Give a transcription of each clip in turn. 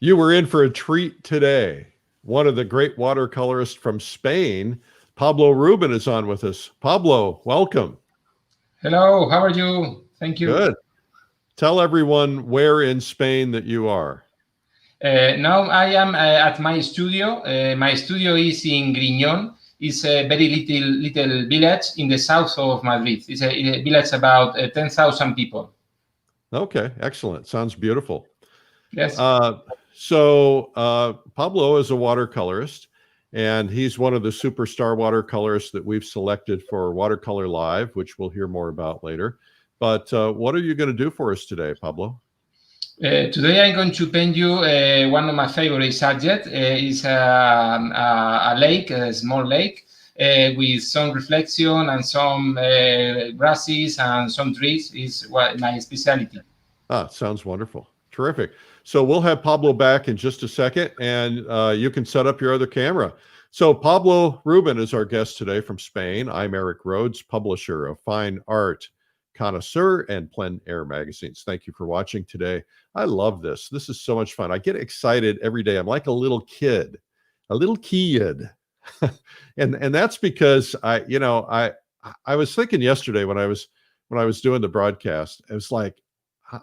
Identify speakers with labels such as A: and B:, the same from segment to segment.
A: You were in for a treat today. One of the great watercolorists from Spain, Pablo Rubén, is on with us. Pablo, welcome.
B: Hello, how are you? Thank you.
A: Good. Tell everyone where in Spain that you are.
B: Now I am at my studio. My studio is in Griñón. It's a very little village in the south of Madrid. It's a village about 10,000 people.
A: Okay, excellent. Sounds beautiful.
B: Yes.
A: Uh, so Pablo is a watercolorist, and he's one of the superstar watercolorists that we've selected for Watercolor Live, which we'll hear more about later. But what are you going to do for us today, Pablo?
B: Today I'm going to paint you one of my favorite subjects. It's a lake, a small lake, with some reflection and some grasses and some trees. Is what my specialty.
A: Ah, sounds wonderful. Terrific. So we'll have Pablo back in just a second, and you can set up your other camera. So Pablo Rubén is our guest today from Spain. I'm Eric Rhoads, publisher of Fine Art, Connoisseur, and Plein Air magazines. Thank you for watching today. I love this. This is so much fun. I get excited every day. I'm like a little kid, a little kid. and that's because I was thinking yesterday when I was doing the broadcast, it was like,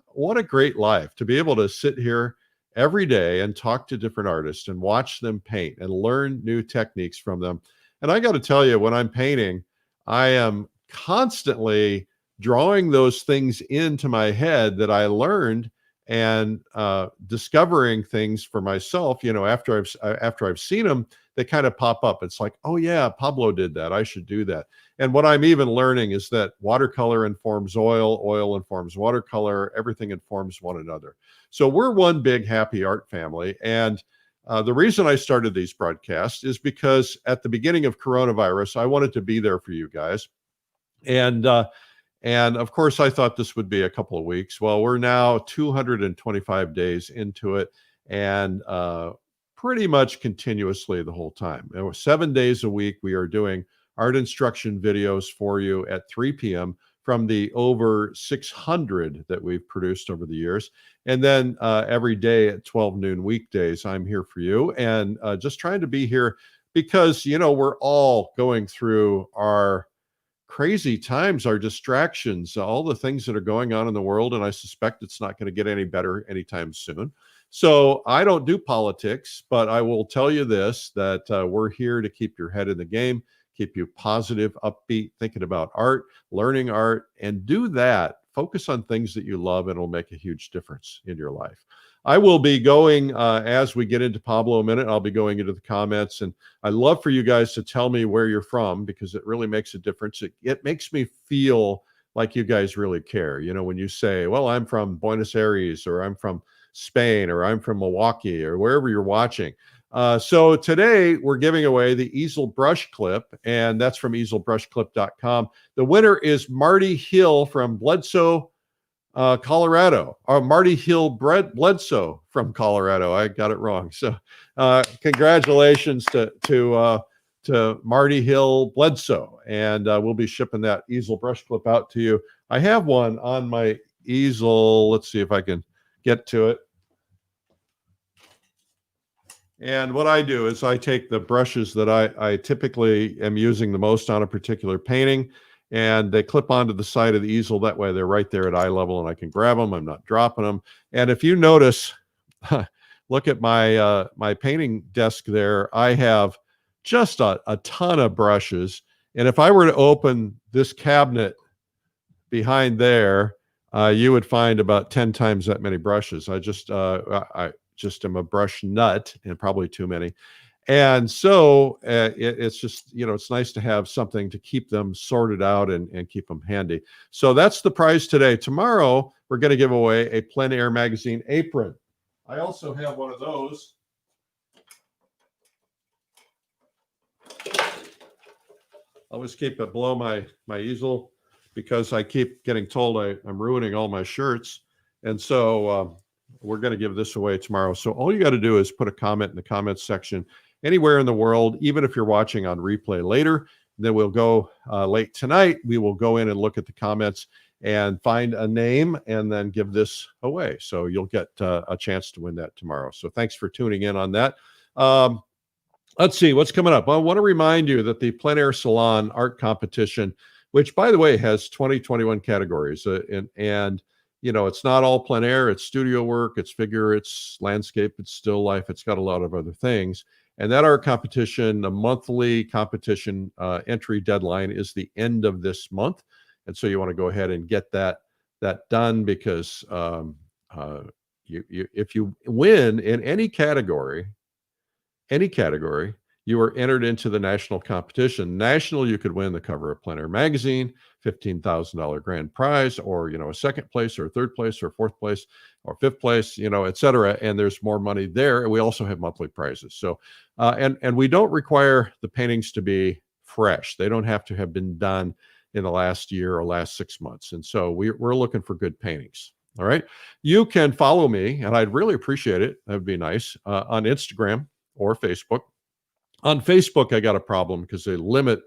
A: what a great life to be able to sit here every day and talk to different artists and watch them paint and learn new techniques from them. And I got to tell you, when I'm painting, I am constantly drawing those things into my head that I learned and discovering things for myself. After I've seen them, they kind of pop up. It's like, oh yeah, Pablo did that. I should do that. And what I'm even learning is that watercolor informs oil, oil informs watercolor, everything informs one another. So we're one big happy art family. And the reason I started these broadcasts is because at the beginning of coronavirus, I wanted to be there for you guys. And of course, I thought this would be a couple of weeks. Well, we're now 225 days into it, and pretty much continuously the whole time. 7 days a week, we are doing art instruction videos for you at 3 p.m. from the over 600 that we've produced over the years. And then every day at 12 noon weekdays, I'm here for you, and just trying to be here because, we're all going through our crazy times, our distractions, all the things that are going on in the world. And I suspect it's not going to get any better anytime soon. So I don't do politics, but I will tell you this, that we're here to keep your head in the game, keep you positive, upbeat, thinking about art, learning art, and do that. Focus on things that you love, and it'll make a huge difference in your life. I will be going, as we get into Pablo a minute, I'll be going into the comments, and I'd love for you guys to tell me where you're from, because it really makes a difference. It makes me feel like you guys really care. When you say, well, I'm from Buenos Aires, or I'm from Spain, or I'm from Milwaukee, or wherever you're watching. So today we're giving away the easel brush clip, and that's from easelbrushclip.com. The winner is Marty Hill from Bledsoe, Colorado, or Marty Hill Bledsoe from Colorado. I got it wrong. So congratulations to Marty Hill Bledsoe. And we'll be shipping that easel brush clip out to you. I have one on my easel. Let's see if I can get to it. And what I do is I take the brushes that I typically am using the most on a particular painting, and they clip onto the side of the easel. That way they're right there at eye level and I can grab them. I'm not dropping them. And if you notice, look at my painting desk there. I have just a ton of brushes. And if I were to open this cabinet behind there, you would find about 10 times that many brushes. I just am a brush nut, and probably too many. And so it's just, it's nice to have something to keep them sorted out and keep them handy. So that's the prize today. Tomorrow, we're going to give away a Plein Air magazine apron. I also have one of those. I always keep it below my easel because I keep getting told I'm ruining all my shirts. And so we're going to give this away tomorrow. So all you got to do is put a comment in the comments section anywhere in the world, even if you're watching on replay later. Then we'll go late tonight. We will go in and look at the comments and find a name and then give this away. So you'll get a chance to win that tomorrow. So thanks for tuning in on that. Let's see what's coming up. I want to remind you that the Plein Air Salon art competition, which by the way has 2021 categories, and you know, it's not all plein air, it's studio work, it's figure, it's landscape, it's still life, it's got a lot of other things. And that art competition, the monthly competition entry deadline is the end of this month. And so you want to go ahead and get that done, because if you win in any category, you are entered into the national competition. National, you could win the cover of Plein Air magazine, $15,000 grand prize, or, you know, a second place or third place or fourth place or fifth place, you know, et cetera. And there's more money there. And we also have monthly prizes. So, and we don't require the paintings to be fresh. They don't have to have been done in the last year or last 6 months. And so we're looking for good paintings. All right. You can follow me, and I'd really appreciate it. That would be nice, on Instagram or Facebook. On Facebook, I got a problem because they limit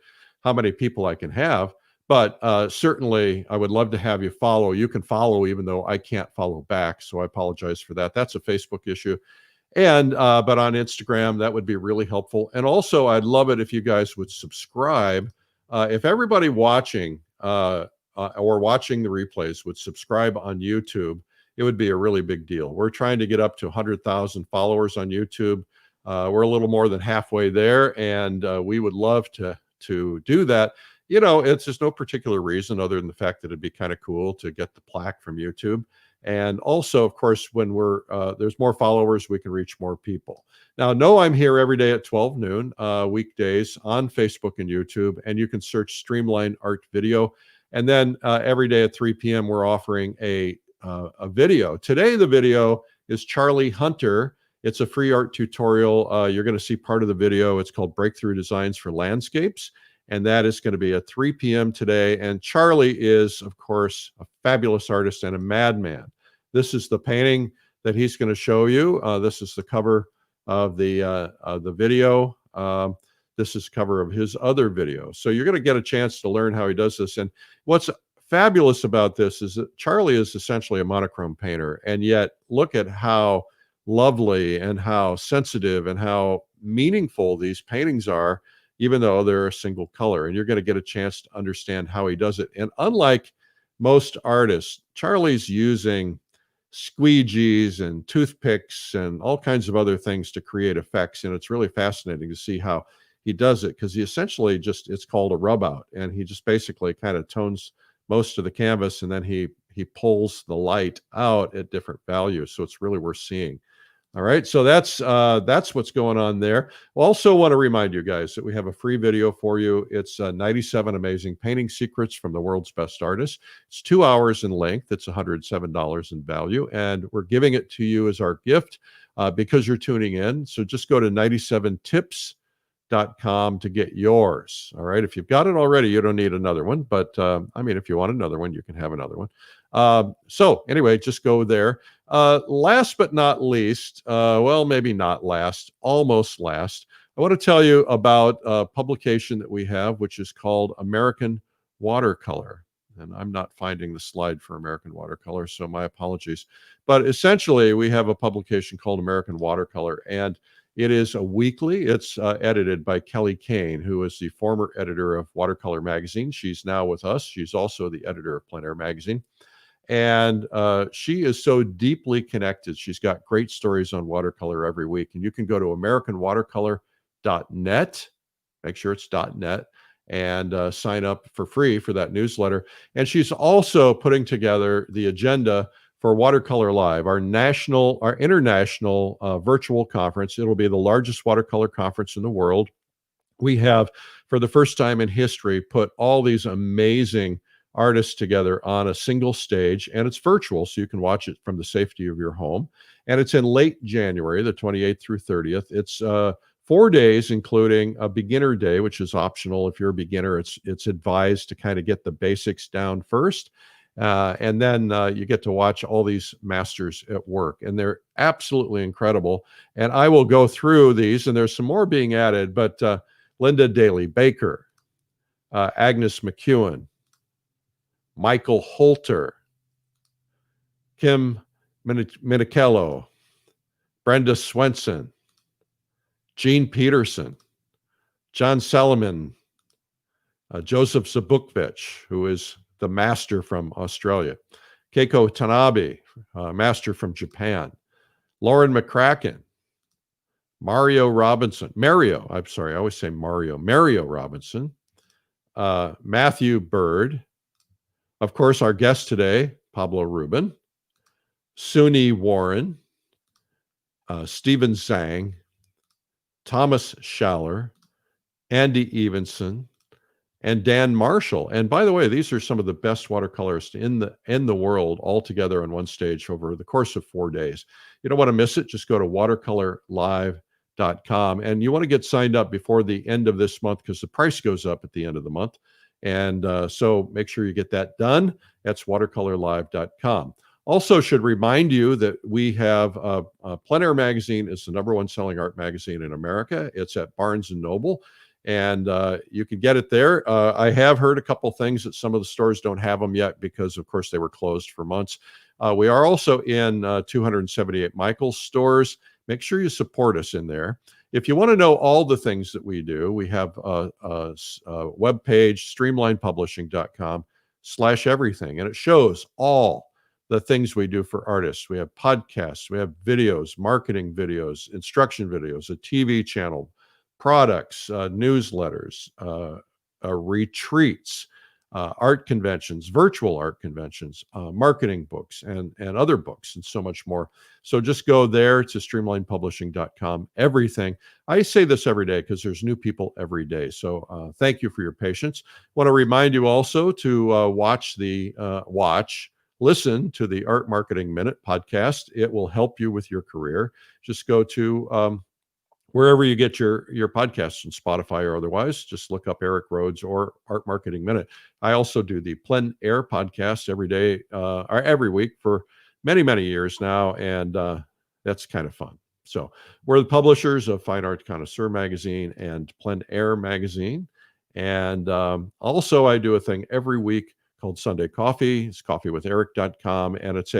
A: how many people I can have. But certainly, I would love to have you follow. You can follow even though I can't follow back. So I apologize for that. That's a Facebook issue. And but on Instagram, that would be really helpful. And also, I'd love it if you guys would subscribe. If everybody watching or watching the replays would subscribe on YouTube, it would be a really big deal. We're trying to get up to 100,000 followers on YouTube. We're a little more than halfway there, and we would love to do that. You know, it's just no particular reason other than the fact that it'd be kind of cool to get the plaque from YouTube. And also, of course, when there's more followers, we can reach more people. Now, know I'm here every day at 12 noon, weekdays on Facebook and YouTube, and you can search Streamline Art Video. And then every day at 3 p.m., we're offering a video. Today, the video is Charlie Hunter. It's a free art tutorial. You're going to see part of the video. It's called Breakthrough Designs for Landscapes. And that is going to be at 3 p.m. today. And Charlie is, of course, a fabulous artist and a madman. This is the painting that he's going to show you. This is the cover of the video. This is cover of his other video. So you're going to get a chance to learn how he does this. And what's fabulous about this is that Charlie is essentially a monochrome painter. And yet look at how lovely and how sensitive and how meaningful these paintings are, even though they're a single color. And you're going to get a chance to understand how he does it. And unlike most artists, Charlie's using squeegees and toothpicks and all kinds of other things to create effects. And it's really fascinating to see how he does it, because he essentially it's called a rub out. And he just basically kind of tones most of the canvas, and then he pulls the light out at different values. So it's really worth seeing. All right, so that's what's going on there. Also want to remind you guys that we have a free video for you. It's 97 amazing painting secrets from the world's best artists. It's 2 hours in length. It's $107 in value, and we're giving it to you as our gift because you're tuning in. So just go to 97tips.com to get yours. All right, if you've got it already, you don't need another one. But I mean, if you want another one, you can have another one. So anyway, just go there. Last but not least, well, maybe not last, almost last, I want to tell you about a publication that we have, which is called American Watercolor. And I'm not finding the slide for American Watercolor, so my apologies. But essentially, we have a publication called American Watercolor, and it is a weekly. It's edited by Kelly Kane, who is the former editor of Watercolor Magazine. She's now with us. She's also the editor of Plein Air Magazine. And she is so deeply connected. She's got great stories on watercolor every week. And you can go to AmericanWatercolor.net. Make sure it's .net. And sign up for free for that newsletter. And she's also putting together the agenda for Watercolor Live, our international virtual conference. It'll be the largest watercolor conference in the world. We have, for the first time in history, put all these amazing artists together on a single stage, and it's virtual, so you can watch it from the safety of your home. And it's in late January, the 28th through 30th. It's 4 days, including a beginner day, which is optional. If you're a beginner, it's advised to kind of get the basics down first. And then you get to watch all these masters at work, and they're absolutely incredible. And I will go through these, and there's some more being added, but Linda Daly Baker, Agnes McEwen, Michael Holter, Kim Minichello, Brenda Swenson, Gene Peterson, John Salaman, Joseph Zabukvich, who is the master from Australia, Keiko Tanabe, master from Japan, Lauren McCracken, Mario Robinson, Mario Robinson, Matthew Bird, of course, our guest today, Pablo Rubén, Suni Warren, Stephen Zhang, Thomas Schaller, Andy Evenson, and Dan Marshall. And by the way, these are some of the best watercolorists in the world all together on one stage over the course of 4 days. You don't want to miss it. Just go to watercolorlive.com. And you want to get signed up before the end of this month because the price goes up at the end of the month. And so make sure you get that done. That's watercolorlive.com. Also should remind you that we have Plein Air Magazine is the #1 selling art magazine in America. It's at Barnes & Noble. And you can get it there. I have heard a couple things that some of the stores don't have them yet because, of course, they were closed for months. We are also in 278 Michaels stores. Make sure you support us in there. If you want to know all the things that we do, we have a webpage, streamlinepublishing.com/everything, and it shows all the things we do for artists. We have podcasts, we have videos, marketing videos, instruction videos, a TV channel, products, newsletters, retreats, art conventions, virtual art conventions, marketing books, and other books, and so much more. So just go there to streamlinepublishing.com, everything. I say this every day because there's new people every day. So thank you for your patience. I want to remind you also to listen to the Art Marketing Minute podcast. It will help you with your career. Just go to wherever you get your podcasts, on Spotify or otherwise. Just look up Eric Rhoads or Art Marketing Minute. I also do the Plein Air podcast every day or every week for many, many years now, and that's kind of fun. So we're the publishers of Fine Art Connoisseur magazine and Plein Air magazine. And also I do a thing every week called Sunday Coffee. It's coffeewitheric.com, and it's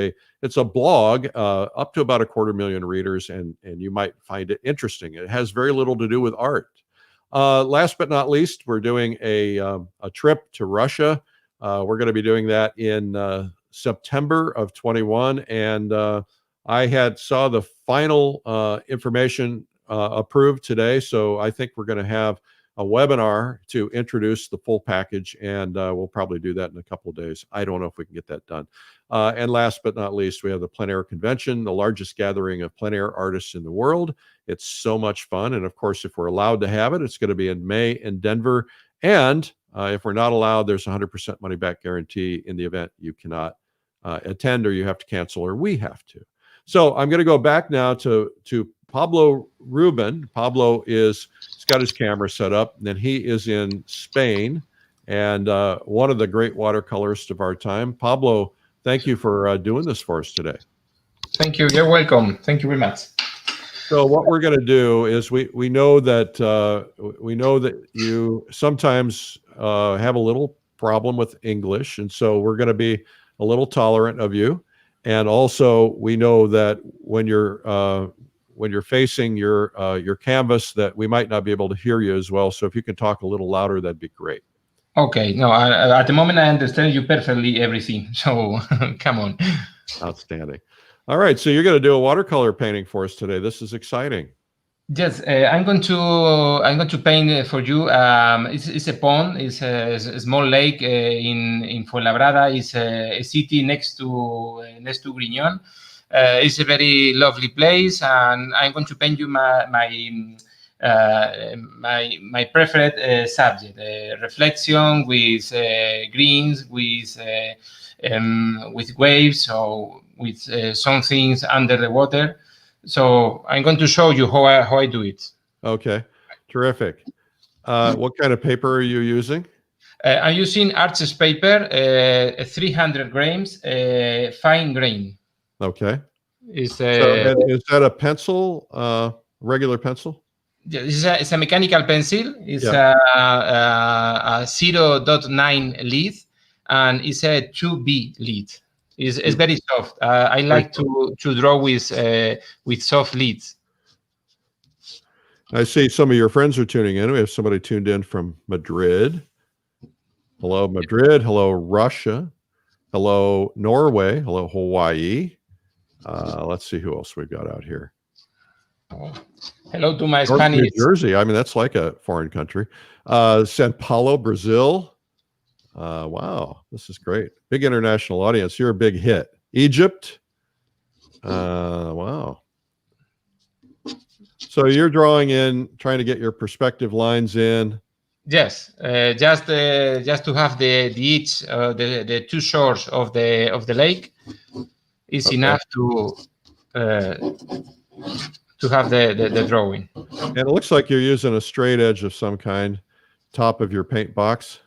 A: a blog up to about 250,000 readers, and you might find it interesting. It has very little to do with art. Last but not least, we're doing a trip to Russia. We're going to be doing that in September of 21, and I saw the final information approved today, so I think we're going to have a webinar to introduce the full package, and we'll probably do that in a couple of days. I don't know if we can get that done. And last but not least, we have the Plein Air Convention, the largest gathering of plein air artists in the world. It's so much fun. And of course, if we're allowed to have it, it's going to be in May in Denver. And if we're not allowed, there's 100% money back guarantee in the event you cannot attend, or you have to cancel, or we have to. So I'm going to go back now to Pablo Rubén. Pablo he's got his camera set up, and he is in Spain, and one of the great watercolorists of our time. Pablo, thank you for doing this for us today.
B: Thank you. You're welcome. Thank you very much.
A: So what we're going to do is we know that you sometimes have a little problem with English, and so we're going to be a little tolerant of you. And also, we know that when you're facing your canvas, that we might not be able to hear you as well. So if you can talk a little louder, that'd be great.
B: Okay. No, at the moment I understand you perfectly everything. So come on.
A: Outstanding. All right. So you're going to do a watercolor painting for us today. This is exciting.
B: Yes, I'm going to paint for you. It's a pond. It's a small lake in Fuenlabrada. It's a city next to Grignon. It's a very lovely place, and I'm going to paint you my preferred subject: reflection with greens, with waves, or with some things under the water. So I'm going to show you how I do it.
A: Okay, terrific. What kind of paper are you using?
B: I'm using Arches paper, 300 grams, fine grain.
A: Okay. Is that a pencil, regular pencil?
B: It's a mechanical pencil. It's a 0.9 lead, and it's a 2B lead. It's very soft. I like to draw with soft leads.
A: I see some of your friends are tuning in. We have somebody tuned in from Madrid. Hello, Madrid. Hello, Russia. Hello, Norway. Hello, Hawaii. Let's see who else we've got out here.
B: Hello to my
A: North
B: Spanish.
A: New Jersey. I mean, that's like a foreign country. Sao Paulo, Brazil. Wow, this is great. Big international audience. You're a big hit. Egypt. Wow. So you're drawing in, trying to get your perspective lines in.
B: Yes, just to have the two shores of the lake is enough to have the drawing.
A: And it looks like you're using a straight edge of some kind, top of your paint box.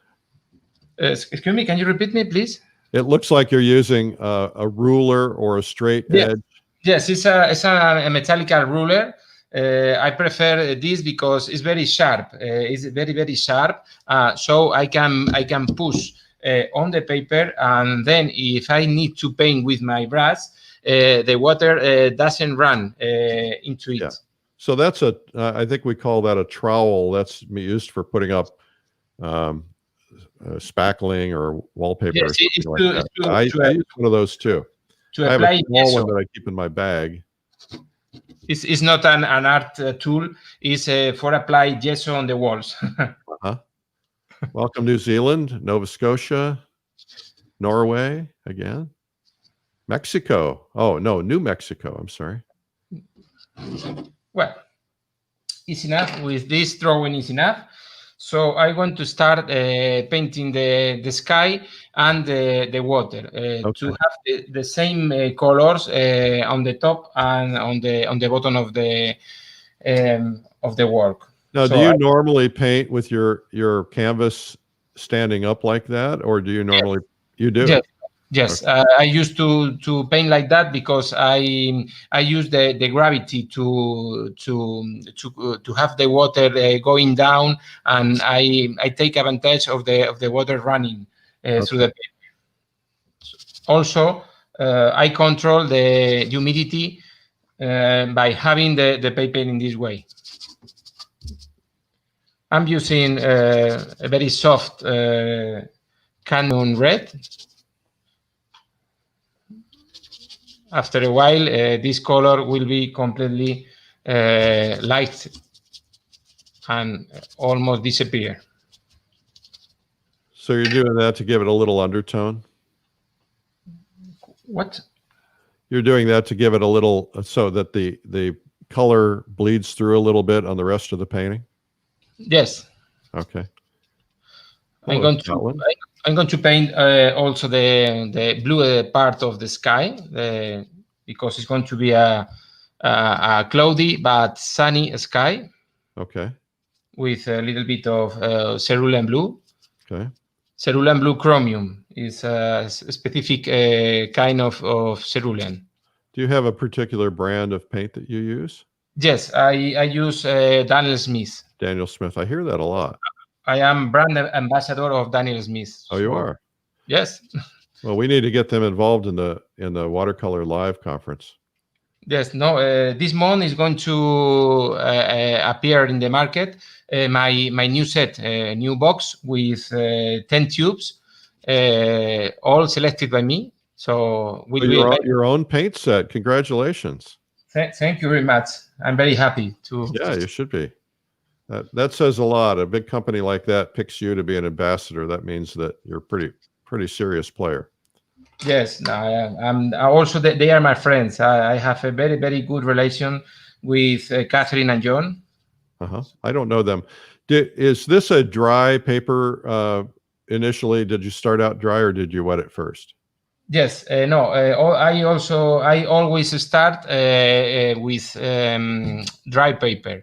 B: Excuse me, can you repeat me, please?
A: It looks like you're using a ruler or a straight edge.
B: Yes, it's a metallical ruler. I prefer this because it's very sharp. It's very sharp. So I can push on the paper, and then if I need to paint with my brush, the water doesn't run into it.
A: Yeah. So that's I think we call that a trowel. That's used for putting up spackling or wallpaper.
B: Yes,
A: or something like that. I use one of those too.
B: To
A: I have a
B: apply
A: small one that I keep in my bag.
B: It's not an art tool. It's for apply gesso on the walls.
A: Welcome, New Zealand, Nova Scotia, Norway again, Mexico. Oh no, New Mexico. I'm sorry.
B: Well, it's enough. With this drawing is enough. So I want to start painting the sky and the water to have the same colors on the top and on the bottom of the work.
A: Now, do you normally paint with your canvas standing up like that, or do you normally you do?
B: Yes. I used to paint like that because I use the gravity to have the water going down, and I take advantage of the water running through the paper. Also, I control the humidity by having the paper in this way. I'm using a very soft Canon red. After a while, this color will be completely light and almost disappear.
A: So you're doing that to give it a little undertone?
B: What?
A: You're doing that to give it a little, so that the color bleeds through a little bit on the rest of the painting?
B: Yes.
A: Okay.
B: I'm going to paint also the blue part of the sky because it's going to be a cloudy but sunny sky.
A: Okay.
B: With a little bit of cerulean blue.
A: Okay.
B: Cerulean blue chromium is a specific kind of cerulean.
A: Do you have a particular brand of paint that you use?
B: Yes, I use Daniel Smith.
A: Daniel Smith. I hear that a lot.
B: I am brand ambassador of Daniel Smith.
A: Oh, you are?
B: Yes.
A: Well, we need to get them involved in the Watercolor Live conference.
B: Yes. No. This month is going to appear in the market. My new set, new box with 10 tubes, all selected by me. So
A: your own paint set. Congratulations.
B: Thank you very much. I'm very happy to.
A: Yeah, you should be. That says a lot. A big company like that picks you to be an ambassador. That means that you're a pretty serious player.
B: Yes, I'm also they are my friends. I have a very good relation with Catherine and John.
A: I don't know them. Is this a dry paper initially? Did you start out dry or did you wet it first?
B: Yes, no. I always start with dry paper.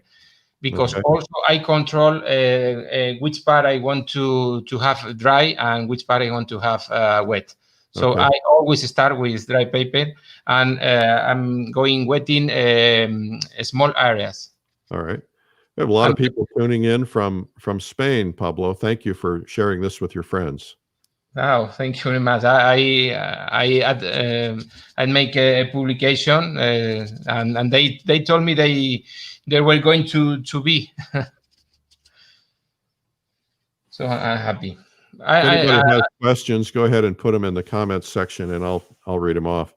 B: Because also I control which part I want to have dry and which part I want to have wet. So I always start with dry paper, and I'm going wetting small areas.
A: All right. We have a lot of people tuning in from Spain, Pablo. Thank you for sharing this with your friends.
B: Oh, thank you very much. I'd make a publication, and they told me they were going to be. So I'm happy.
A: If anybody
B: I
A: has questions, go ahead and put them in the comments section, and I'll read them off.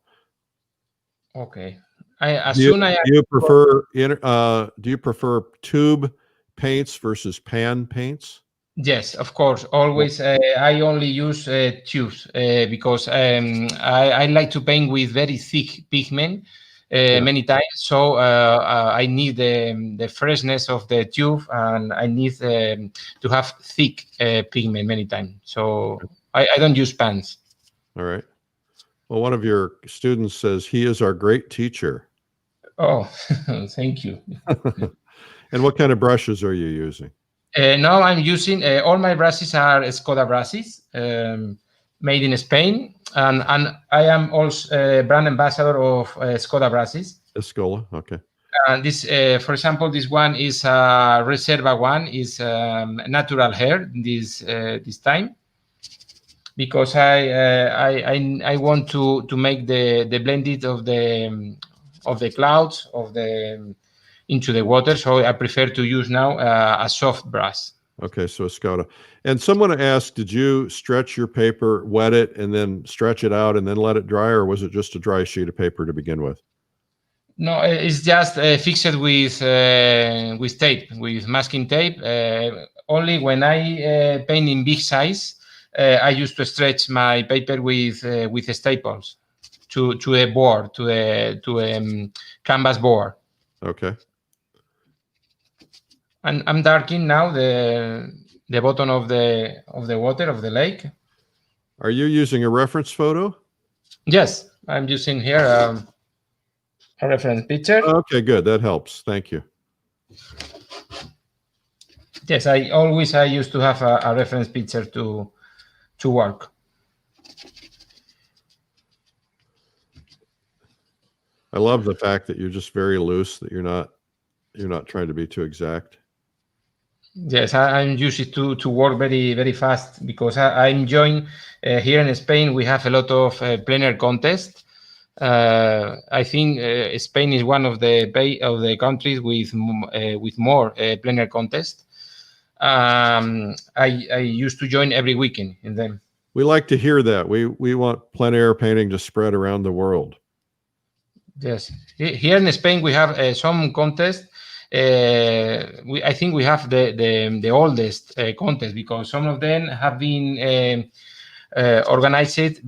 B: Okay. As
A: Do you,
B: soon I
A: do you prefer do you prefer tube paints versus pan paints?
B: Yes, of course. Always, I only use tubes because I like to paint with very thick pigment many times. So I need the freshness of the tube, and I need to have thick pigment many times. So I don't use pans.
A: All right. Well, one of your students says he is our great teacher.
B: Oh, thank you.
A: And what kind of brushes are you using?
B: Now I'm using all my brushes are Skoda brushes, made in Spain, and I am also brand ambassador of Skoda brushes.
A: Escola. Okay.
B: And this, for example, this one is Reserva one, is natural hair this time, because I want to make the blended of the clouds into the water. So I prefer to use now a soft brush.
A: Okay, so Escoda. And someone asked, did you stretch your paper, wet it, and then stretch it out and then let it dry, or was it just a dry sheet of paper to begin with?
B: No, it's just fixed with tape, with masking tape. Only when I paint in big size, I used to stretch my paper with staples to a board, to a canvas board.
A: Okay.
B: And I'm darkening now the bottom of the water of the lake.
A: Are you using a reference photo?
B: Yes, I'm using here a reference picture.
A: Okay, good. That helps. Thank you.
B: Yes, I used to have a reference picture to work.
A: I love the fact that you're just very loose, that you're not trying to be too exact.
B: Yes, I'm used to work very, very fast, because I'm enjoying here in Spain. We have a lot of plein air contests. I think Spain is one of the countries with more plein air contests. I used to join every weekend in them.
A: We like to hear that. We want plein air painting to spread around the world.
B: Yes, here in Spain we have some contests. I think we have the oldest contest, because some of them have been organized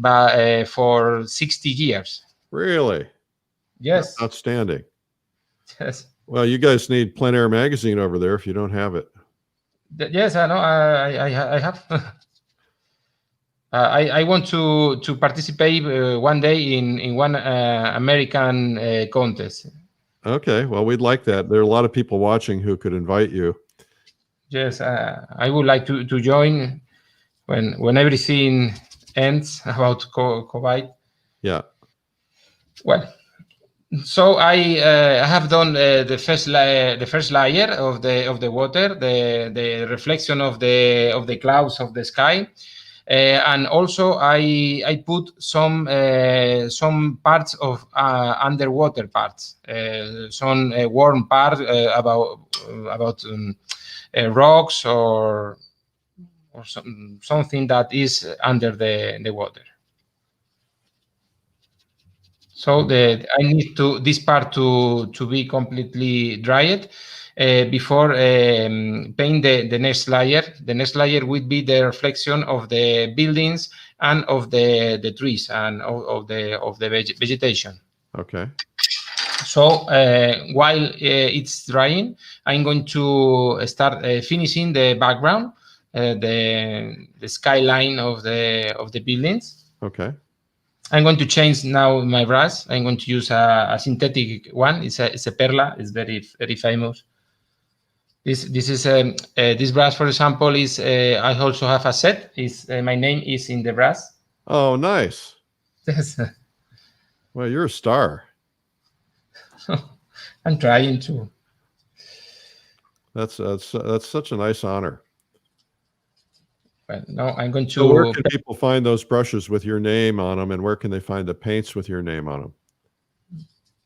B: for 60 years.
A: Really?
B: Yes.
A: That's outstanding.
B: Yes.
A: Well, you guys need Plein Air magazine over there if you don't have it.
B: Yes, I know. I have. I want to participate one day in one American contest.
A: Okay, well, we'd like that. There are a lot of people watching who could invite you.
B: Yes, I would like to join when everything ends about COVID.
A: Yeah.
B: Well, so I have done the first layer of the water, the reflection of the clouds of the sky. And also I put some parts of underwater parts, some warm part about rocks or something that is under the water. So I need this part to be completely dried before paint the next layer. The next layer would be the reflection of the buildings and of the trees and of the vegetation.
A: Okay.
B: So while it's drying, I'm going to start finishing the background, the skyline of the buildings.
A: Okay.
B: I'm going to change now my brush. I'm going to use a synthetic one. It's a Perla. It's very, very famous. This is this brush, for example, is I also have a set. Is my name is in the brush.
A: Oh, nice.
B: Yes.
A: Well, you're a star.
B: I'm trying to.
A: That's such a nice honor.
B: Well, now I'm going to.
A: So where can people find those brushes with your name on them, and where can they find the paints with your name on them?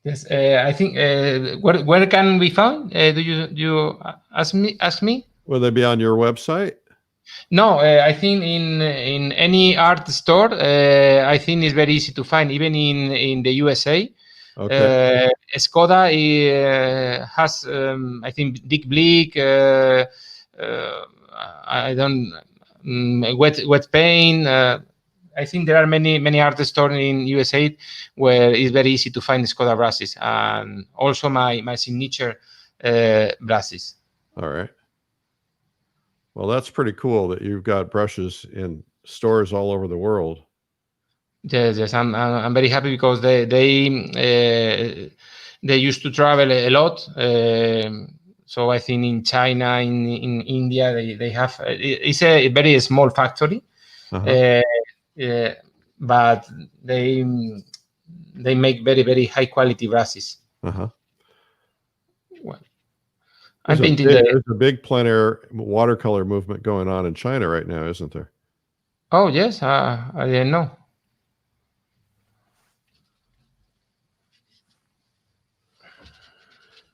B: Yes, I think where can we find? Do you ask me?
A: Will they be on your website?
B: No, I think in any art store, I think it's very easy to find, even in the USA.
A: Okay.
B: Skoda has, I think, Dick Blick. I don't wet paint. I think there are many art stores in USA where it's very easy to find Skoda brushes, and also my signature brushes.
A: All right. Well, that's pretty cool that you've got brushes in stores all over the world.
B: Yes, I'm very happy because they used to travel a lot. So I think in China, in India, they have it's a very small factory,
A: Uh-huh.
B: but they make very high quality brushes.
A: Uh-huh.
B: Well, I'm
A: There's
B: painting
A: a big plein air watercolor movement going on in China right now, isn't there?
B: Oh yes, I didn't know.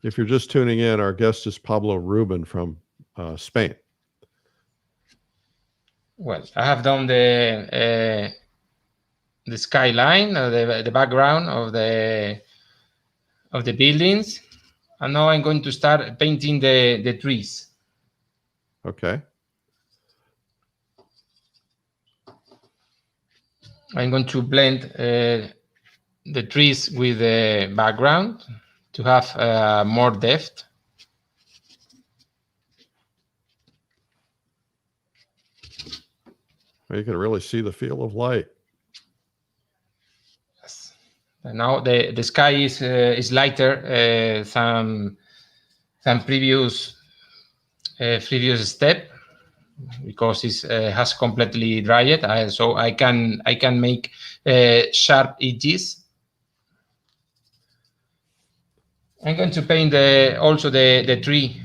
A: If you're just tuning in, our guest is Pablo Rubén from Spain.
B: Well, I have done the skyline, the background of the buildings, and now I'm going to start painting the trees.
A: Okay.
B: I'm going to blend the trees with the background to have more depth.
A: Well, you can really see the feel of light.
B: Yes. And now the sky is lighter than previous step, because it has completely dried, so I can make sharp edges. I'm going to paint also the tree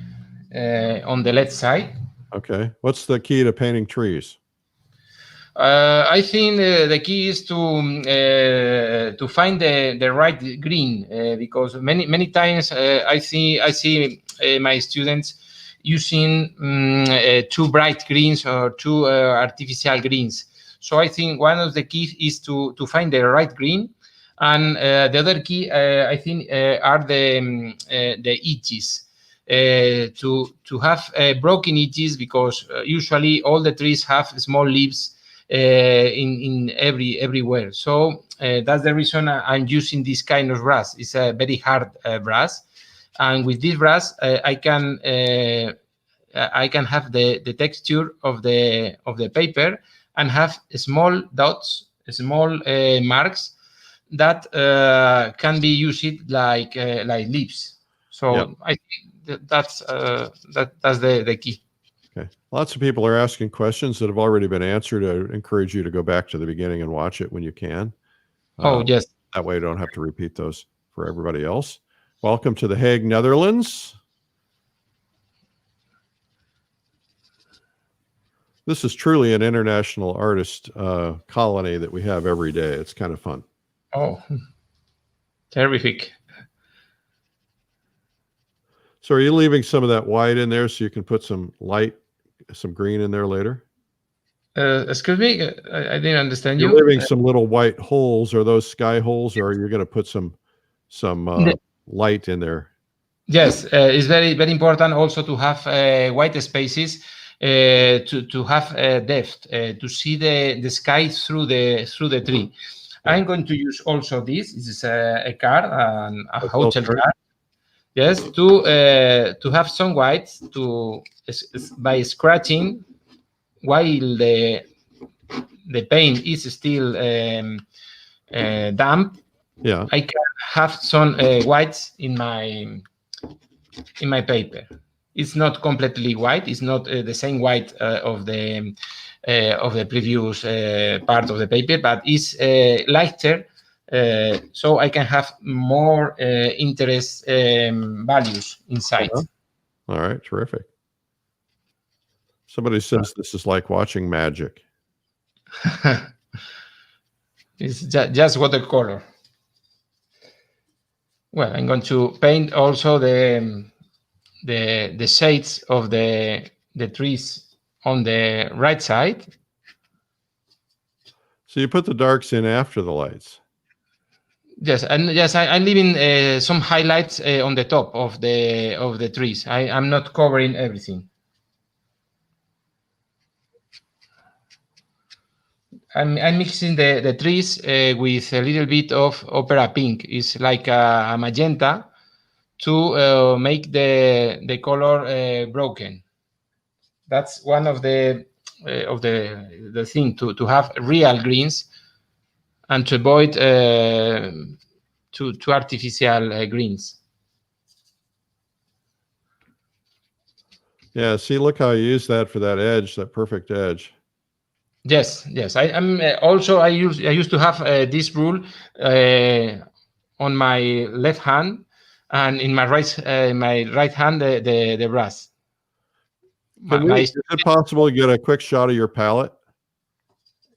B: on the left side.
A: Okay. What's the key to painting trees?
B: I think the key is to find the right green, because many times I see my students using too bright greens or too artificial greens. So I think one of the keys is to find the right green, and the other key I think are the edges. To have broken edges, because usually all the trees have small leaves in everywhere. So that's the reason I'm using this kind of brush. It's a very hard brush, and with this brush I can have the texture of the paper, and have small dots, small marks that can be used like leaves. So
A: Yep.
B: I think that's the key.
A: Okay. Lots of people are asking questions that have already been answered. I encourage you to go back to the beginning and watch it when you can.
B: Oh, yes.
A: That way you don't have to repeat those for everybody else. Welcome to The Hague, Netherlands. This is truly an international artist colony that we have every day. It's kind of fun.
B: Oh, terrific.
A: So are you leaving some of that white in there so you can put some light, some green in there later?
B: Excuse me, I didn't understand
A: You're
B: you.
A: leaving some little white holes. Are those sky holes, or are you going to put some light in there?
B: Yes, it's very important also to have white spaces to have depth, to see the sky through the tree.
A: Yeah.
B: I'm going to use also this. This is a card, a hotel
A: card.
B: card. Yes, to have some white by scratching while the paint is still damp.
A: Yeah,
B: I can have some whites in my paper. It's not completely white. It's not the same white of the previous part of the paper, but it's lighter, so I can have more interest values inside.
A: All right, terrific. Somebody says this is like watching magic.
B: It's just watercolor. Well, I'm going to paint also the shades of the trees on the right side.
A: So you put the darks in after the lights.
B: Yes, and yes, I'm leaving some highlights on the top of the trees. I'm not covering everything. I'm mixing the trees with a little bit of opera pink. It's like a magenta to make the color broken. That's one of the thing to have real greens and to avoid too artificial greens.
A: Yeah, see, look how I use that for that edge, that perfect edge.
B: Yes. I'm also I used to have this rule on my left hand, and in my right hand the brush.
A: Is it possible to get a quick shot of your palette?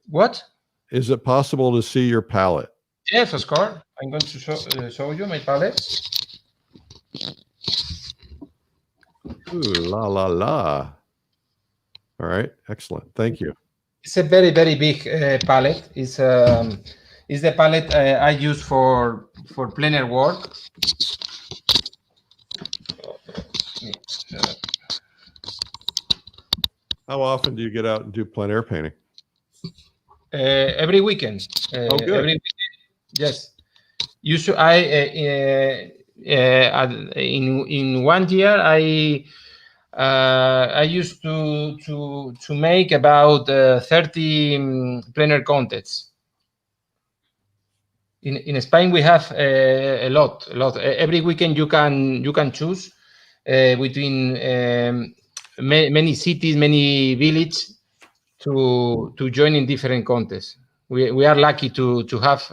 B: What?
A: Is it possible to see your palette?
B: Yes, of course. I'm going to show you my palette.
A: Ooh, la la la. All right, excellent. Thank you.
B: It's a very big palette. It's the palette I use for plein air work.
A: How often do you get out and do plein air painting?
B: Every weekend.
A: Oh, good.
B: Every weekend. Yes. Usually, in 1 year I used to make about 30 plein air contests. In Spain, we have a lot. Every weekend you can choose between many cities, many villages to join in different contests. We are lucky to have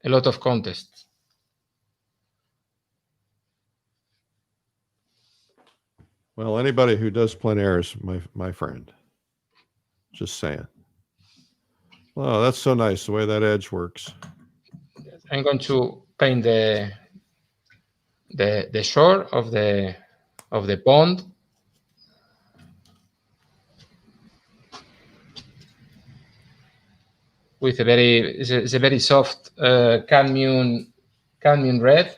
B: a lot of contests.
A: Well, anybody who does plein air is my friend. Just saying. Oh, that's so nice the way that edge works.
B: I'm going to paint the shore of the pond. With it's a very soft cadmium red.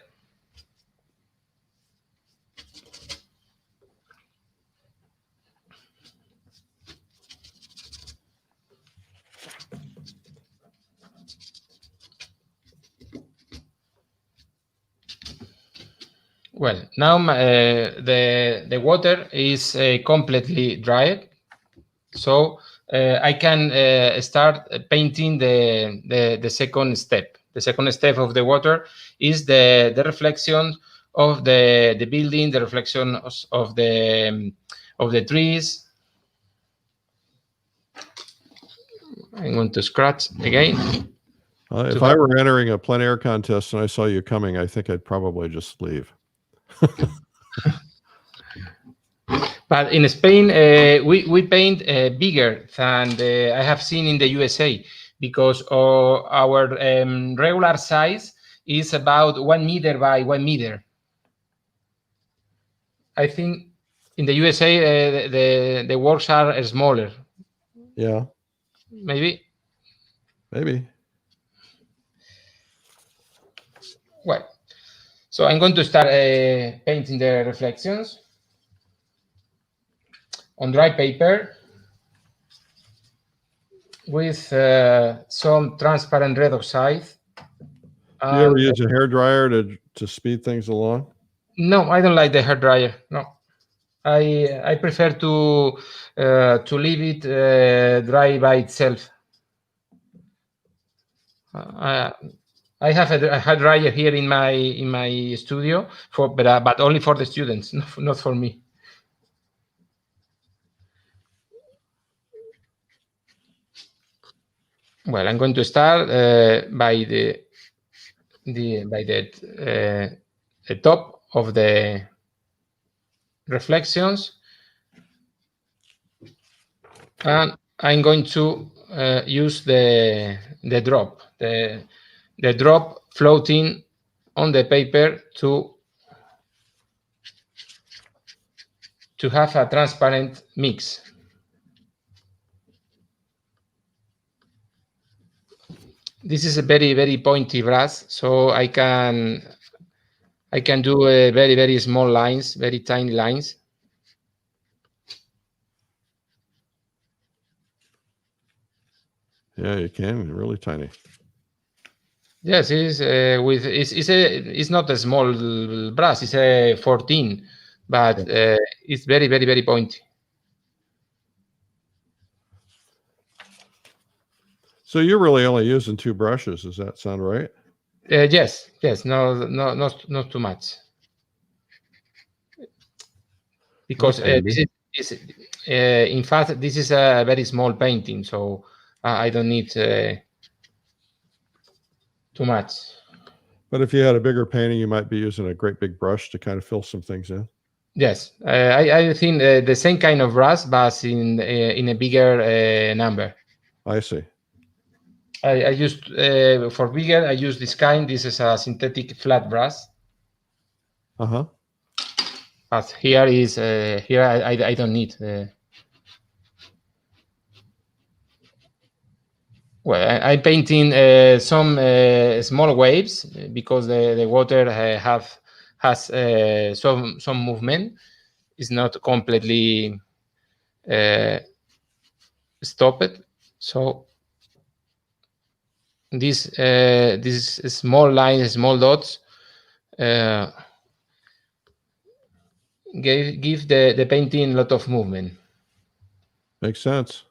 B: Well, now the water is completely dried, so I can start painting the second step. The second step of the water is the reflection of the building, the reflection of the trees. I'm going to scratch again.
A: If I were entering a plein air contest and I saw you coming, I think I'd probably just leave.
B: But in Spain, we paint bigger than I have seen in the USA, because our regular size is about 1 meter by 1 meter. I think in the USA the works are smaller.
A: Yeah.
B: Maybe. Well, so I'm going to start painting the reflections on dry paper with some transparent red oxide.
A: Do you ever use a hair dryer to speed things along?
B: No, I don't like the hair dryer. No, I prefer to leave it dry by itself. I have a hair dryer here in my studio but only for the students, not for me. Well, I'm going to start by the top of the reflections. And I'm going to use the drop, the drop floating on the paper to have a transparent mix. This is a very pointy brush, so I can do a very small lines, very tiny lines.
A: Yeah, you can. Really tiny.
B: Yes, it is with it's not a small brush. It's a 14, but it's very pointy.
A: So you're really only using 2 brushes. Does that sound right?
B: Yes, no, not too much, because
A: Okay.
B: this is in fact this is a very small painting, so I don't need too much.
A: But if you had a bigger painting, you might be using a great big brush to kind of fill some things in.
B: Yes, I think the same kind of brush, but in a bigger number.
A: I see.
B: I used for bigger. I use this kind. This is a synthetic flat brush.
A: Uh-huh.
B: But here is here I don't need. Well, I'm painting some small waves because the water has some movement. It's not completely stopped. So these small lines, small dots, give the painting a lot of movement.
A: Makes sense.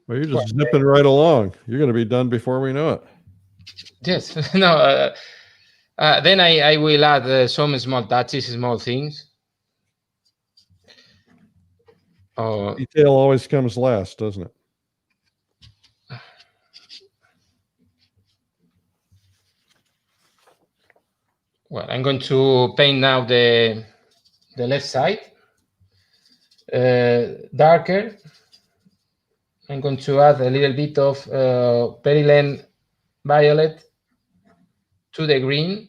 A: Well, you're just zipping right along. You're going to be done before we know it.
B: Yes. No. Then I will add some small touches, small things.
A: Detail always comes last, doesn't it?
B: Well, I'm going to paint now the left side darker. I'm going to add a little bit of Perilene violet to the green,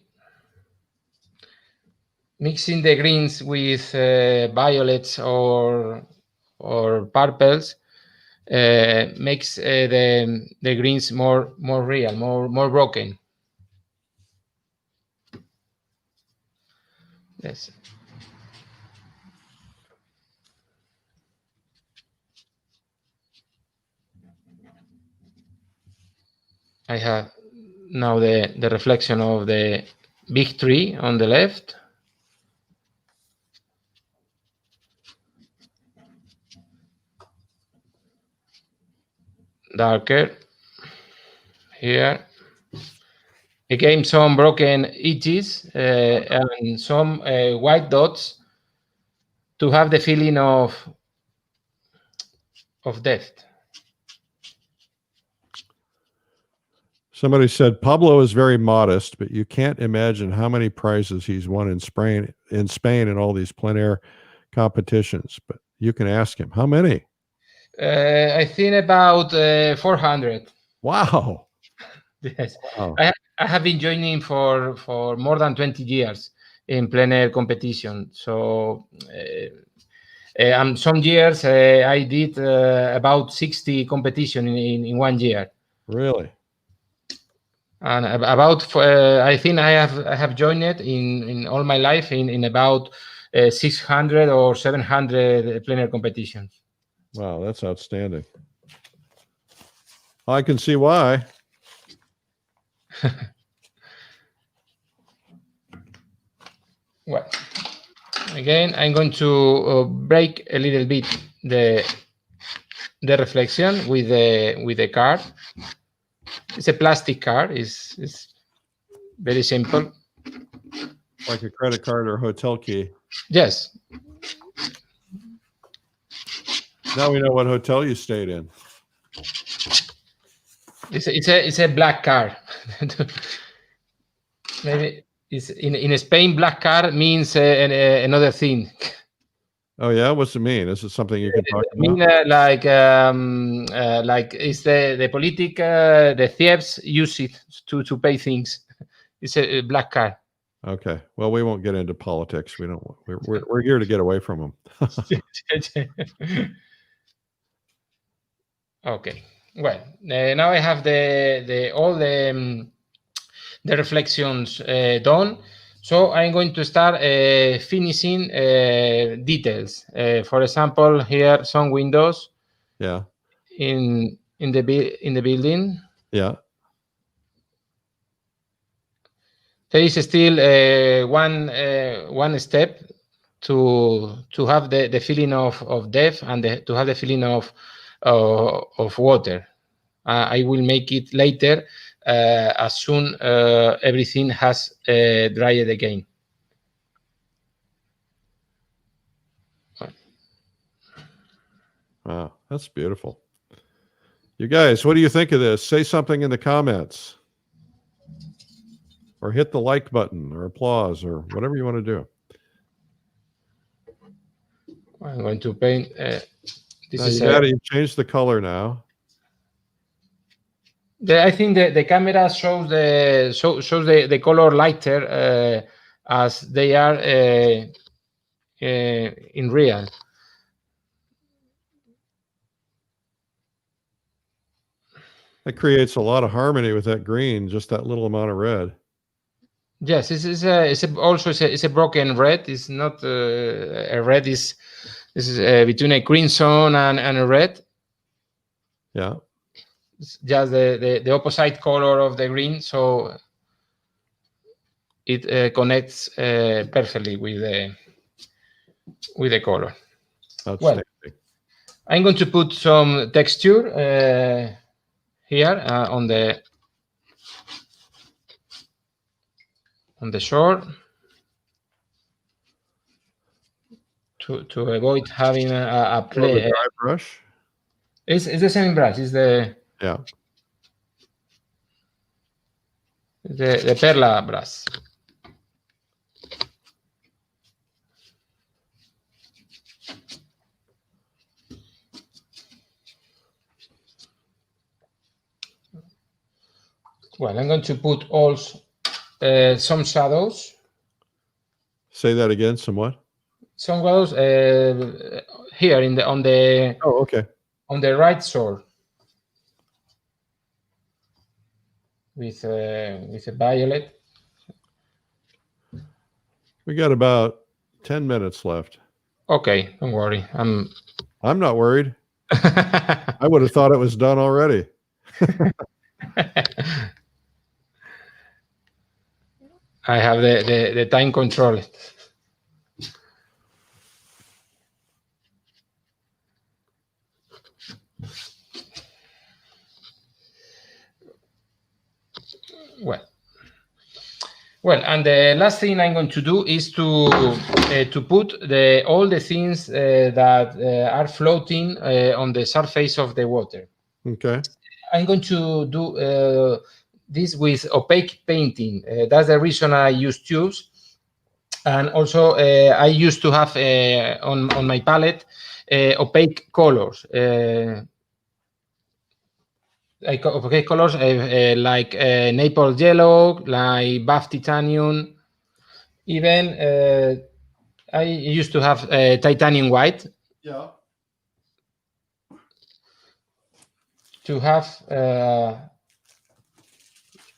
B: mixing the greens with violets or purples makes the greens more real, more broken. Yes. I have now the reflection of the big tree on the left. Darker here. Again, some broken edges and some white dots to have the feeling of depth.
A: Somebody said Pablo is very modest, but you can't imagine how many prizes he's won in Spain in all these plein air competitions. But you can ask him how many.
B: I think about 400.
A: Wow.
B: Yes.
A: Wow.
B: I have been joining for more than 20 years in plein air competition. So some years I did about 60 competition in 1 year.
A: Really?
B: And about I think I have joined it in all my life in about 600 or 700 plein air competitions.
A: Wow, that's outstanding. I can see why.
B: Well, again, I'm going to break a little bit the reflection with the card. It's a plastic card. It's very simple.
A: Like a credit card or hotel key.
B: Yes.
A: Now we know what hotel you stayed in.
B: It's a black car. Maybe it's in Spain. Black car means another thing.
A: Oh yeah, what's it mean? Is it something you can talk about?
B: Mean like it's the politic the thieves use it to pay things. It's a black car.
A: Okay. Well, we won't get into politics. We don't. We're here to get away from them.
B: Okay. Well, now I have all the reflections done. So I'm going to start finishing details. For example, here some windows.
A: Yeah.
B: In the building.
A: Yeah.
B: There is still one step to have the feeling of depth and to have the feeling of water. I will make it later as soon everything has dried again.
A: Wow, that's beautiful. You guys, what do you think of this? Say something in the comments. Or hit the like button or applause or whatever you want to do.
B: I'm going to paint.
A: You got to change the color now.
B: I think the camera shows the color lighter as they are in real.
A: That creates a lot of harmony with that green, just that little amount of red.
B: Yes, it's a broken red. It's not a red. This is between a crimson and a red.
A: Yeah.
B: It's just the opposite color of the green, so it connects perfectly with the color. Well, I'm going to put some texture here on the shore to avoid having a play.
A: A dry brush.
B: It's the same brush. It's the the Perla brush. Well, I'm going to put also some shadows.
A: Say that again. Some what?
B: Some shadows here on the.
A: Oh, okay.
B: On the right shore. With a violet.
A: We got about 10 minutes left.
B: Okay, don't worry. I'm
A: not worried. I would have thought it was done already.
B: I have the time control. Well, and the last thing I'm going to do is to put all the things that are floating on the surface of the water.
A: Okay.
B: I'm going to do this with opaque painting. That's the reason I use tubes. And also, I used to have on my palette opaque colors. Opaque colors like maple yellow, like buff titanium. Even I used to have titanium white.
A: Yeah.
B: To have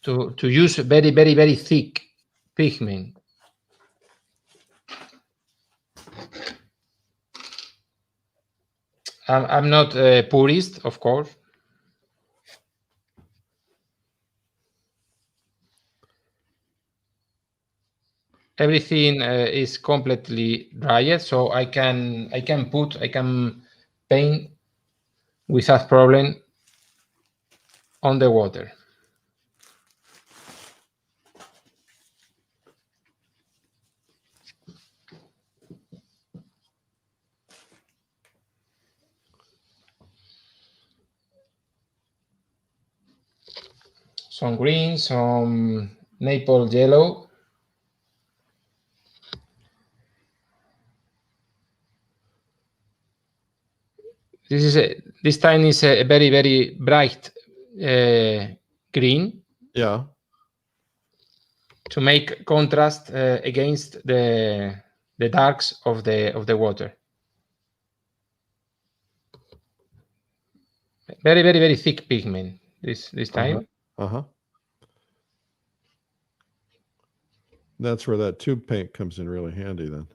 B: to use very, very, very thick pigment. I'm not a purist, of course. Everything is completely dried, so I can paint without problem on the water. some green, some maple yellow. This time is a very, very bright green.
A: Yeah.
B: To make contrast against the darks of the water. Very, very, very thick pigment this time.
A: That's where that tube paint comes in really handy then.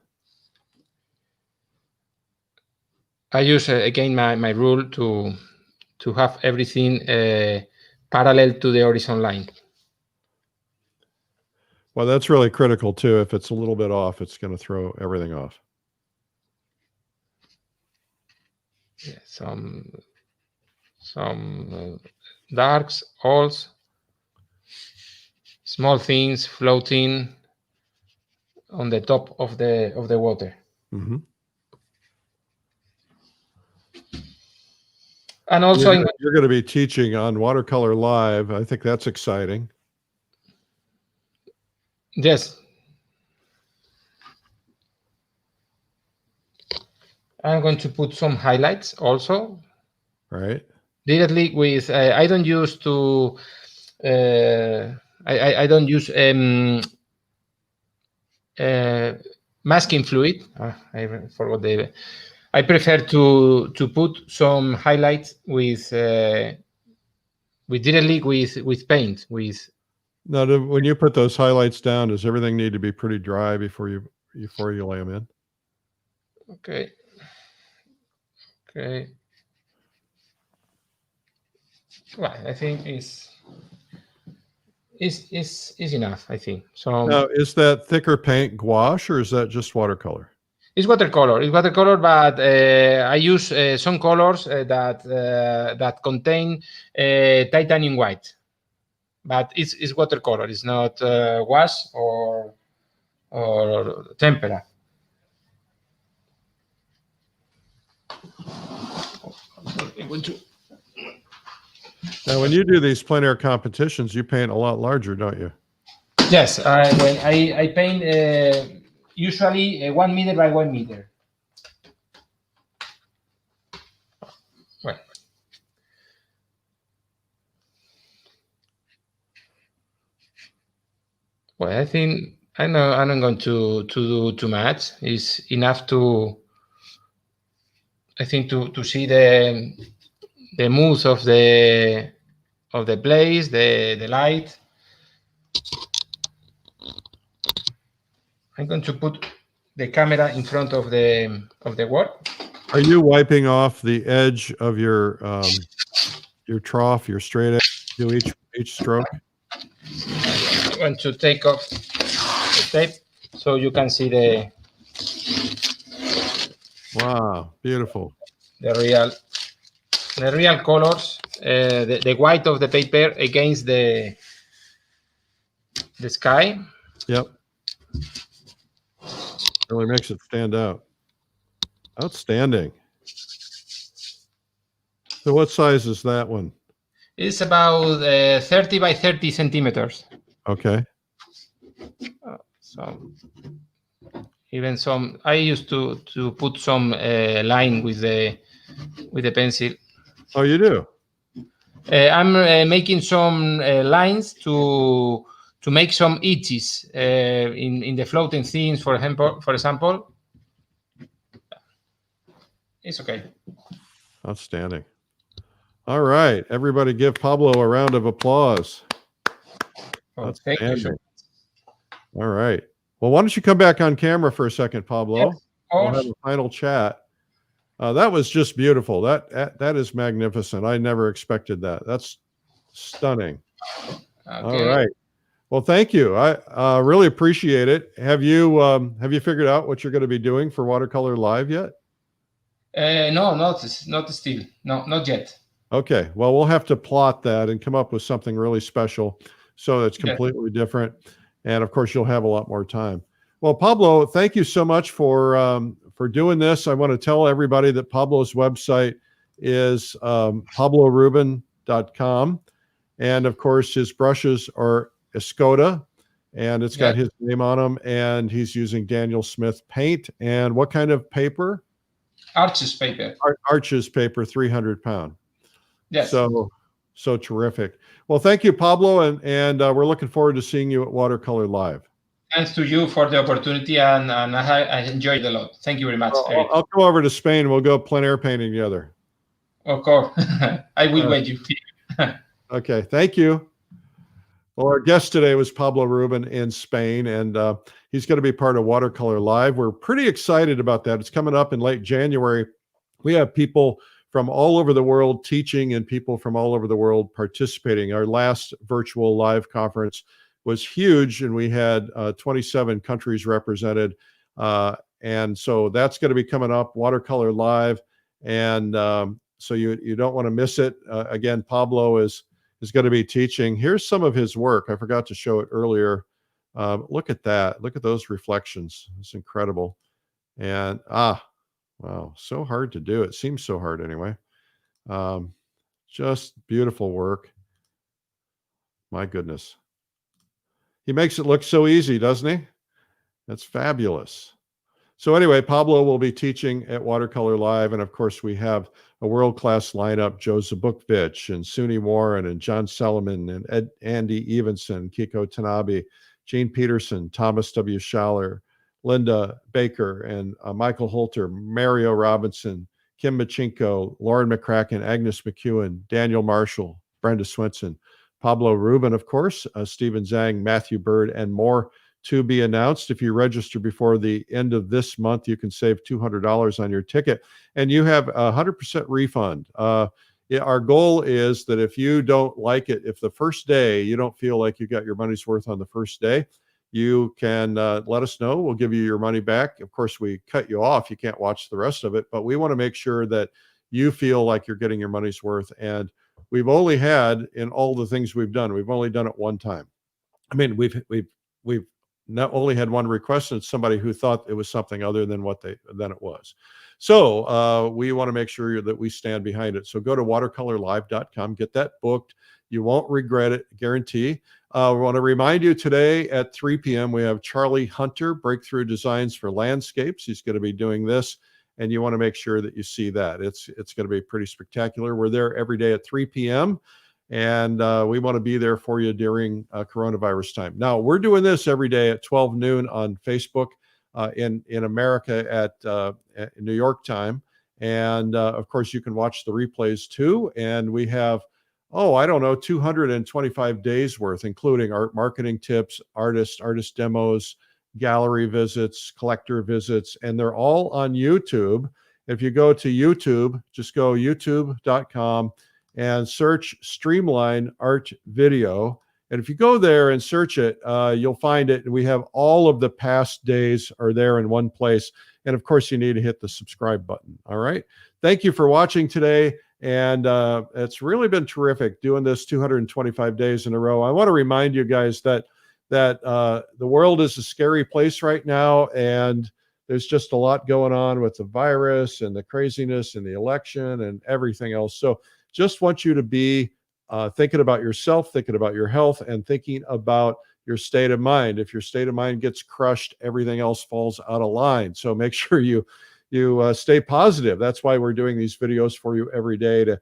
B: I use again my rule to have everything parallel to the horizon line.
A: Well, that's really critical too. If it's a little bit off, it's going to throw everything off.
B: Yeah, some darks, alls, small things floating on the top of the water.
A: Mm-hmm.
B: And also,
A: you're going to be teaching on Watercolor Live. I think that's exciting.
B: Yes. I'm going to put some highlights also.
A: Right.
B: Directly with, I don't use to, I don't use masking fluid. I forgot the. I prefer to put some highlights with directly with paint with.
A: Now, when you put those highlights down, does everything need to be pretty dry before you lay them in?
B: Okay. Okay. Well, I think is enough. I think so.
A: Now, is that thicker paint gouache or is that just watercolor?
B: It's watercolor. It's watercolor, but I use some colors that contain titanium white. But it's watercolor. It's not wash or tempera.
A: Now, when you do these plein air competitions, you paint a lot larger, don't you?
B: Yes, when I paint usually 1 meter by 1 meter. Well, I think I'm not going to do too much. It's enough to, I think, to see the mood of the place, the light. I'm going to put the camera in front of the work.
A: Are you wiping off the edge of your trough, your straight edge, do each stroke?
B: I want to take off the tape so you can see the.
A: Wow, beautiful.
B: The real colors, the white of the paper against the sky.
A: Yep. Really makes it stand out. Outstanding. So what size is that one?
B: It's about 30 by 30 centimeters.
A: Okay.
B: So even some, I used to put some line with the pencil.
A: Oh, you do?
B: I'm making some lines to make some edges in the floating things. For example, it's okay.
A: Outstanding. All right, everybody, give Pablo a round of applause.
B: Oh, thank you. Sir.
A: All right. Well, why don't you come back on camera for a second, Pablo?
B: Yes,
A: we'll have a final chat. That was just beautiful. That is magnificent. I never expected that. That's stunning. Okay. All right. Well, thank you. I really appreciate it. Have you figured out what you're going to be doing for Watercolor Live yet?
B: No, not still. No, not yet.
A: Okay. Well, we'll have to plot that and come up with something really special so it's completely different. And of course, you'll have a lot more time. Well, Pablo, thank you so much for doing this. I want to tell everybody that Pablo's website is pablorubén.com. And of course, his brushes are Escoda, and it's got his name on them. And he's using Daniel Smith paint. And what kind of paper?
B: Arches paper.
A: Arches paper, 300 pound.
B: Yes.
A: So terrific. Well, thank you, Pablo, and we're looking forward to seeing you at Watercolor Live.
B: Thanks to you for the opportunity, and I enjoyed it a lot. Thank you very much, Eric.
A: I'll come over to Spain. We'll go plein air painting together.
B: Of course. I will wait you.
A: Okay, thank you. Well, our guest today was Pablo Rubén in Spain, and he's going to be part of Watercolor Live. We're pretty excited about that. It's coming up in late January. We have people from all over the world teaching and people from all over the world participating. Our last virtual live conference was huge, and we had 27 countries represented. And so that's going to be coming up, Watercolor Live. And so you don't want to miss it. Again, Pablo is going to be teaching. Here's some of his work. I forgot to show it earlier. Look at that. Look at those reflections. It's incredible. And wow, so hard to do. It seems so hard anyway. Just beautiful work. My goodness. He makes it look so easy, doesn't he? That's fabulous. So anyway, Pablo will be teaching at Watercolor Live. And of course, we have a world-class lineup, Joe Zabukvich and Suni Warren and John Sellerman and Andy Evenson, Kiko Tanabe, Gene Peterson, Thomas W. Schaller, Linda Baker, and Michael Holter, Mario Robinson, Kim Machinko, Lauren McCracken, Agnes McEwen, Daniel Marshall, Brenda Swenson, Pablo Rubén, of course, Stephen Zhang, Matthew Bird, and more to be announced. If you register before the end of this month, you can save $200 on your ticket, and you have a 100% refund. Our goal is that if you don't like it, if the first day you don't feel like you got your money's worth on the first day, you can let us know. We'll give you your money back. Of course, we cut you off. You can't watch the rest of it, but we want to make sure that you feel like you're getting your money's worth. And we've only had, in all the things we've done, we've only done it one time. I mean, we've not only had one request, and it's somebody who thought it was something other than than it was. So we want to make sure that we stand behind it. So go to watercolorlive.com, get that booked. You won't regret it, guarantee. We want to remind you today at 3 p.m. we have Charlie Hunter, Breakthrough Designs for Landscapes. He's going to be doing this, and you want to make sure that you see that. It's going to be pretty spectacular. We're there every day at 3 p.m., and we want to be there for you during coronavirus time. Now, we're doing this every day at 12 noon on Facebook in America at New York time. And of course, you can watch the replays too. And we have, 225 days worth, including art marketing tips, artist demos, gallery visits, collector visits, and they're all on YouTube. If you go to YouTube, just go youtube.com and search Streamline Art Video. And if you go there and search it, you'll find it. We have all of the past days are there in one place. And of course, you need to hit the subscribe button. All right. Thank you for watching today. And it's really been terrific doing this 225 days in a row. I want to remind you guys that the world is a scary place right now. And there's just a lot going on with the virus and the craziness and the election and everything else. So just want you to be thinking about yourself, thinking about your health, and thinking about your state of mind. If your state of mind gets crushed, everything else falls out of line. So make sure you stay positive. That's why we're doing these videos for you every day, to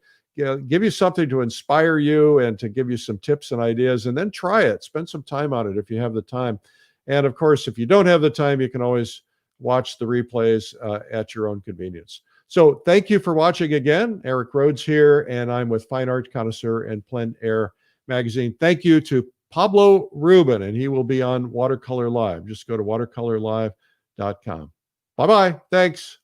A: give you something to inspire you and to give you some tips and ideas, and then try it. Spend some time on it if you have the time. And of course, if you don't have the time, you can always watch the replays at your own convenience. So thank you for watching again. Eric Rhoads here, and I'm with Fine Art Connoisseur and Plein Air Magazine. Thank you to Pablo Rubén, and he will be on Watercolor Live. Just go to watercolorlive.com. Bye-bye. Thanks.